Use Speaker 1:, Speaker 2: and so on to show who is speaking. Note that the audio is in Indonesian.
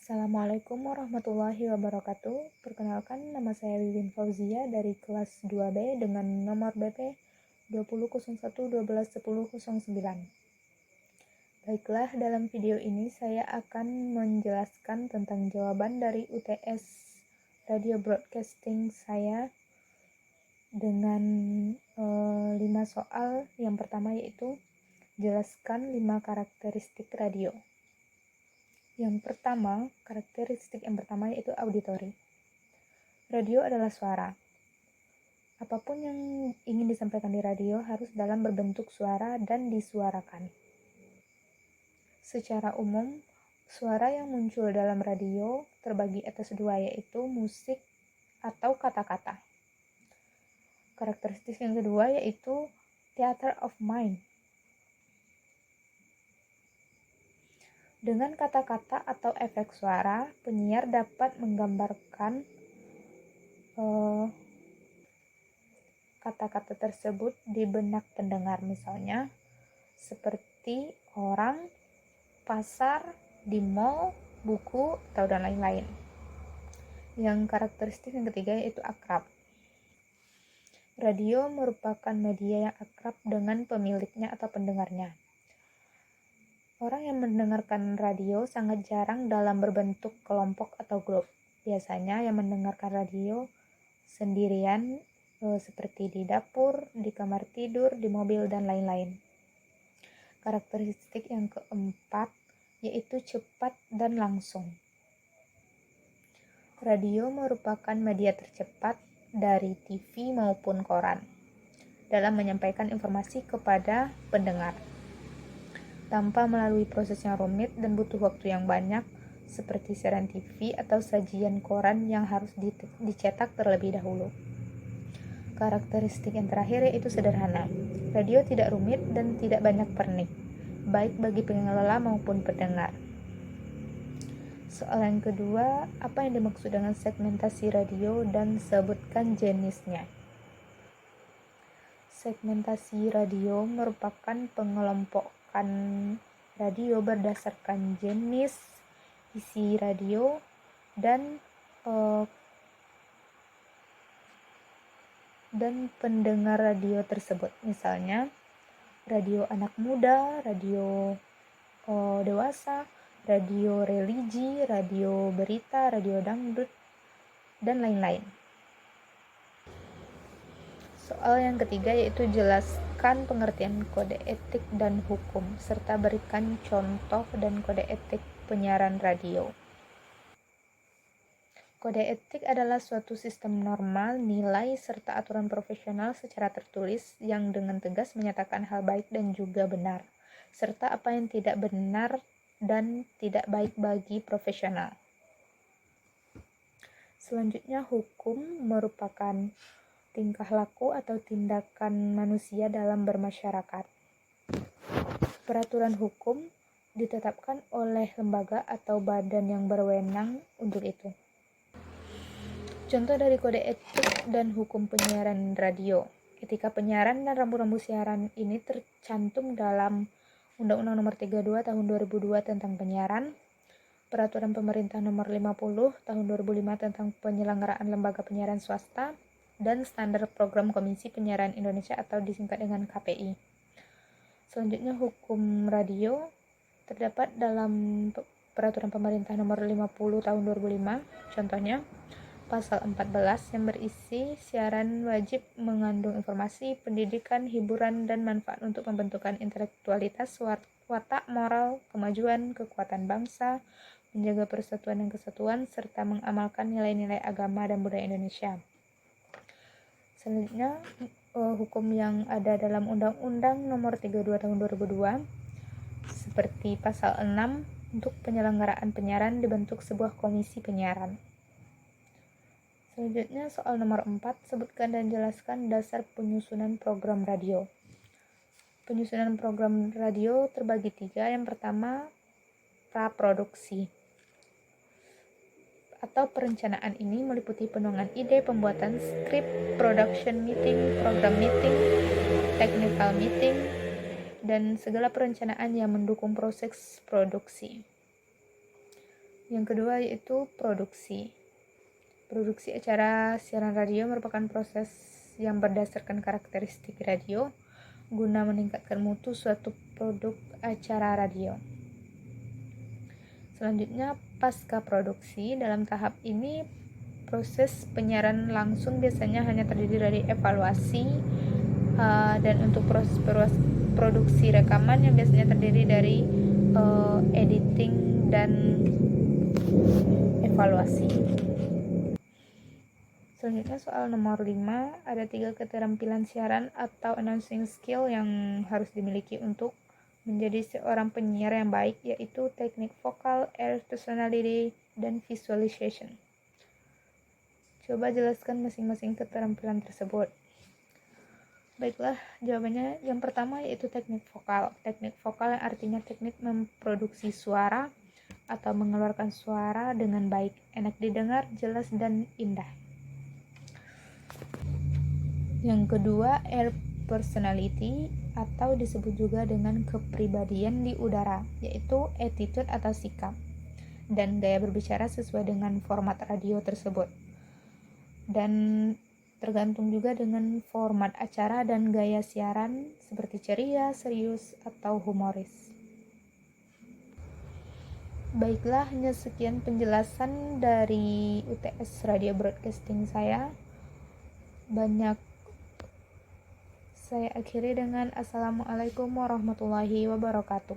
Speaker 1: Assalamualaikum warahmatullahi wabarakatuh. Perkenalkan, nama saya Wiwin Fauzia dari kelas 2B dengan nomor BP 2001121009. Baiklah, dalam video ini saya akan menjelaskan tentang jawaban dari UTS Radio Broadcasting saya dengan 5 soal. Yang pertama yaitu jelaskan 5 karakteristik radio. Karakteristik yang pertama yaitu auditori. Radio adalah suara. Apapun yang ingin disampaikan di radio harus dalam berbentuk suara dan disuarakan. Secara umum, suara yang muncul dalam radio terbagi atas dua, yaitu musik atau kata-kata. Karakteristik yang kedua yaitu theater of mind. Dengan kata-kata atau efek suara, penyiar dapat menggambarkan kata-kata tersebut di benak pendengar, misalnya seperti orang, pasar, di mall, buku, atau dan lain-lain. Yang karakteristik yang ketiga yaitu akrab. Radio merupakan media yang akrab dengan pemiliknya atau pendengarnya. Orang yang mendengarkan radio sangat jarang dalam berbentuk kelompok atau grup. Biasanya yang mendengarkan radio sendirian, seperti di dapur, di kamar tidur, di mobil, dan lain-lain. Karakteristik yang keempat yaitu cepat dan langsung. Radio merupakan media tercepat dari TV maupun koran dalam menyampaikan informasi kepada pendengar, tanpa melalui proses yang rumit dan butuh waktu yang banyak seperti siaran TV atau sajian koran yang harus dicetak terlebih dahulu. Karakteristik yang terakhir yaitu sederhana. Radio tidak rumit dan tidak banyak pernik, baik bagi pengelola maupun pendengar. Soal yang kedua, apa yang dimaksud dengan segmentasi radio dan sebutkan jenisnya? Segmentasi radio merupakan pengelompokan radio berdasarkan jenis, isi radio, dan pendengar radio tersebut. Misalnya, radio anak muda, radio dewasa, radio religi, radio berita, radio dangdut, dan lain-lain. Soal yang ketiga yaitu jelaskan pengertian kode etik dan hukum, serta berikan contoh dan kode etik penyiaran radio. Kode etik adalah suatu sistem normal, nilai, serta aturan profesional secara tertulis yang dengan tegas menyatakan hal baik dan juga benar, serta apa yang tidak benar dan tidak baik bagi profesional. Selanjutnya, hukum merupakan tingkah laku atau tindakan manusia dalam bermasyarakat. Peraturan hukum ditetapkan oleh lembaga atau badan yang berwenang untuk itu. Contoh dari kode etik dan hukum penyiaran radio. Etika penyiaran dan rambu-rambu siaran ini tercantum dalam Undang-Undang Nomor 32 Tahun 2002 tentang penyiaran, Peraturan Pemerintah Nomor 50 Tahun 2005 tentang penyelenggaraan lembaga penyiaran swasta, dan Standar Program Komisi Penyiaran Indonesia atau disingkat dengan KPI. Selanjutnya, hukum radio terdapat dalam Peraturan Pemerintah Nomor 50 Tahun 2005. Contohnya, Pasal 14 yang berisi siaran wajib mengandung informasi, pendidikan, hiburan, dan manfaat untuk pembentukan intelektualitas, watak, moral, kemajuan, kekuatan bangsa, menjaga persatuan dan kesatuan, serta mengamalkan nilai-nilai agama dan budaya Indonesia. Selanjutnya, hukum yang ada dalam Undang-Undang Nomor 32 Tahun 2002 seperti Pasal 6 untuk penyelenggaraan penyiaran dibentuk sebuah komisi penyiaran. Selanjutnya, soal nomor 4, sebutkan dan jelaskan dasar penyusunan program radio. Penyusunan program radio terbagi 3. Yang pertama, praproduksi atau perencanaan ini meliputi penuangan ide, pembuatan skrip, production meeting, program meeting, technical meeting, dan segala perencanaan yang mendukung proses produksi. Yang kedua yaitu produksi. Produksi acara siaran radio merupakan proses yang berdasarkan karakteristik radio guna meningkatkan mutu suatu produk acara radio. Selanjutnya, pasca produksi. Dalam tahap ini, proses penyiaran langsung biasanya hanya terdiri dari evaluasi dan untuk proses produksi rekaman yang biasanya terdiri dari editing dan evaluasi. Selanjutnya soal nomor 5, ada 3 keterampilan siaran atau announcing skill yang harus dimiliki untuk menjadi seorang penyiar yang baik, yaitu teknik vokal, air personality, dan visualization. Coba jelaskan masing-masing keterampilan tersebut. Baiklah, jawabannya yang pertama yaitu teknik vokal. Teknik vokal yang artinya teknik memproduksi suara atau mengeluarkan suara dengan baik, enak didengar, jelas, dan indah. Yang kedua, air personality atau disebut juga dengan kepribadian di udara, yaitu attitude atau sikap dan gaya berbicara sesuai dengan format radio tersebut. Dan tergantung juga dengan format acara dan gaya siaran seperti ceria, serius, atau humoris. Baiklah, hanya sekian penjelasan dari UTS Radio Broadcasting saya. Saya akhiri dengan Assalamualaikum warahmatullahi wabarakatuh.